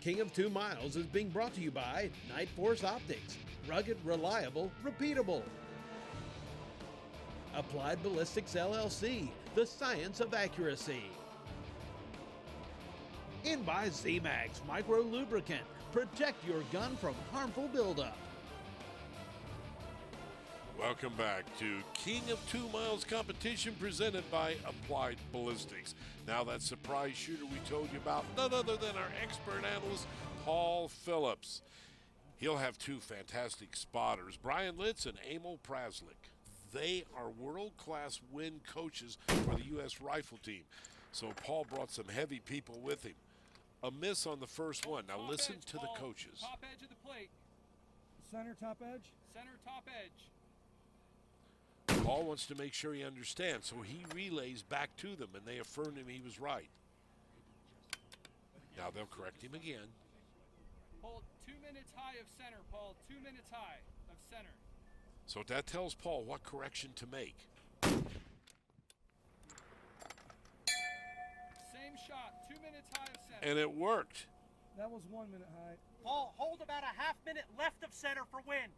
King of 2 Miles is being brought to you by Night Force Optics. Rugged, reliable, repeatable. Applied Ballistics LLC, the science of accuracy. And by Z-Max Micro Lubricant. Protect your gun from harmful buildup. Welcome back to King of 2 Miles competition presented by Applied Ballistics. Now that surprise shooter we told you about, none other than our expert analyst, Paul Phillips. He'll have 2 fantastic spotters, Brian Litz and Emil Praslik. They are world-class wind coaches for the U.S. rifle team. So Paul brought some heavy people with him. A miss on the first one. Now listen to the coaches. Top edge of the plate. Center top edge? Center top edge. Paul wants to make sure he understands, so he relays back to them, and they affirm him he was right. Now they'll correct him again. Hold 2 minutes high of center, Paul. 2 minutes high of center. So that tells Paul what correction to make. Same shot, 2 minutes high of center. And it worked. That was 1 minute high. Paul, hold about a half minute left of center for wind.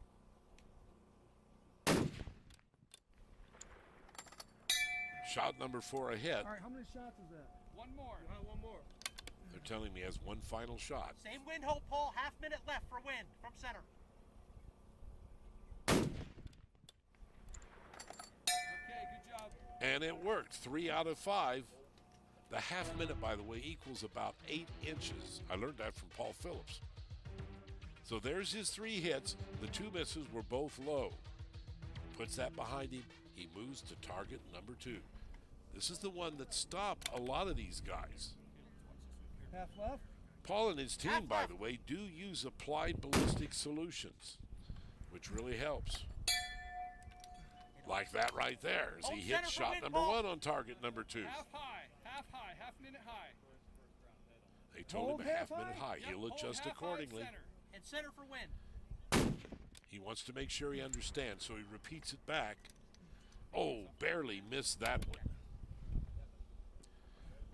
Shot number 4 a hit. All right, how many shots is that? One more. One more. They're telling me he has one final shot. Same wind hold, Paul. Half minute left for wind from center. Okay, good job. And it worked. 3 out of 5. The half minute, by the way, equals about 8 inches. I learned that from Paul Phillips. So there's his 3 hits. The 2 misses were both low. Puts that behind him. He moves to target number 2. This is the one that stopped a lot of these guys. Half left? Paul and his team, by the way, do use Applied Ballistic Solutions, which really helps. Like that right there, as he hits shot number 1 on target number 2. Half high, half minute high. They told him a half minute high. He'll adjust accordingly. And center for wind. He wants to make sure he understands, so he repeats it back. Oh, barely missed that one.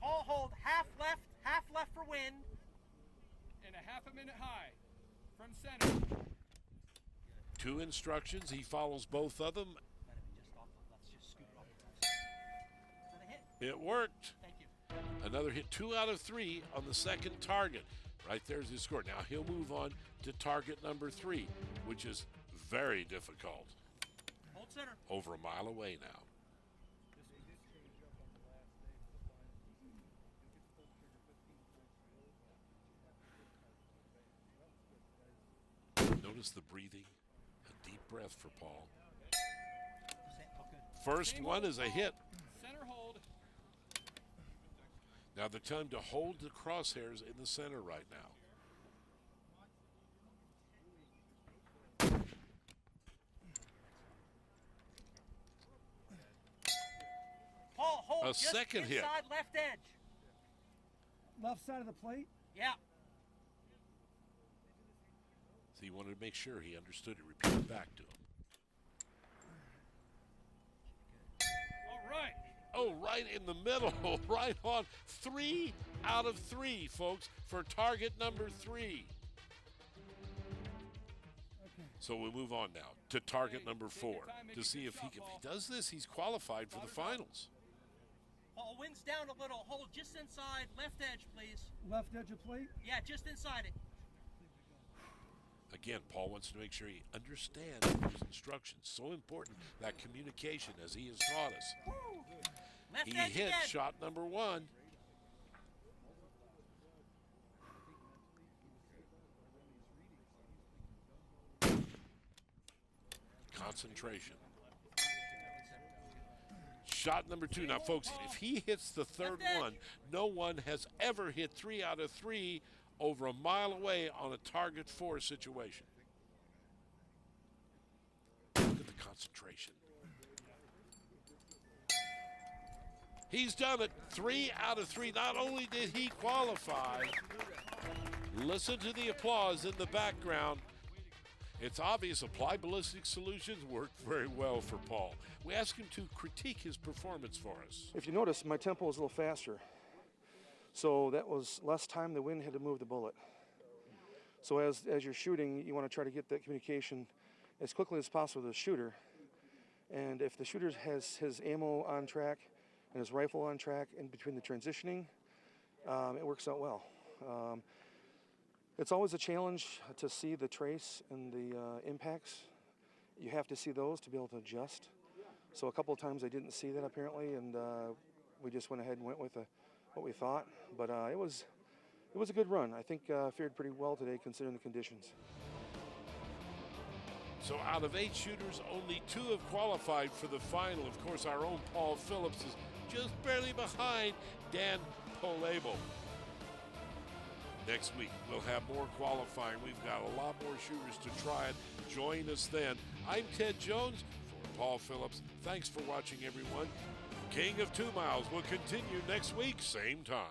Paul, hold half left for wind. And a half a minute high from center. 2 instructions. He follows both of them. It worked. Thank you. Another hit, 2 out of 3 on the second target. Right there's his score. Now he'll move on to target number 3, which is very difficult. Hold center. Over a mile away now. Notice the breathing. A deep breath for Paul. First one is a hit. Center hold. Now the time to hold the crosshairs in the center right now. Paul, hold A just second hit. inside left edge. Left side of the plate? Yeah. So he wanted to make sure he understood it. Repeat it back to him. All right. Oh, right in the middle, right on. 3 out of 3, folks, for target number 3. Okay. So we move on now to target number 4 to see if if he does this, he's qualified for the finals. Paul, wind's down a little. Hold just inside left edge, please. Left edge of plate? Yeah, just inside it. Again, Paul wants to make sure he understands those instructions. So important, that communication, as he has taught us. Left He edge hit again. shot number 1. Concentration. Shot number 2. Now, folks, if he hits the third one, no one has ever hit 3 out of 3 over a mile away on a target 4 situation. Look at the concentration. He's done it. 3 out of 3. Not only did he qualify, listen to the applause in the background. It's obvious Applied Ballistic Solutions worked very well for Paul. We asked him to critique his performance for us. If you notice, my tempo was a little faster. So that was less time the wind had to move the bullet. So as you're shooting, you want to try to get that communication as quickly as possible to the shooter. And if the shooter has his ammo on track and his rifle on track in between the transitioning, it works out well. It's always a challenge to see the trace and the impacts. You have to see those to be able to adjust. So a couple of times I didn't see that apparently, and we just went ahead and went with what we thought. But it was a good run. I think fared pretty well today considering the conditions. So out of 8 shooters, only 2 have qualified for the final. Of course, our own Paul Phillips is just barely behind Dan Polabo. Next week, we'll have more qualifying. We've got a lot more shooters to try it. Join us then. I'm Ted Jones for Paul Phillips. Thanks for watching, everyone. King of 2 Miles will continue next week, same time.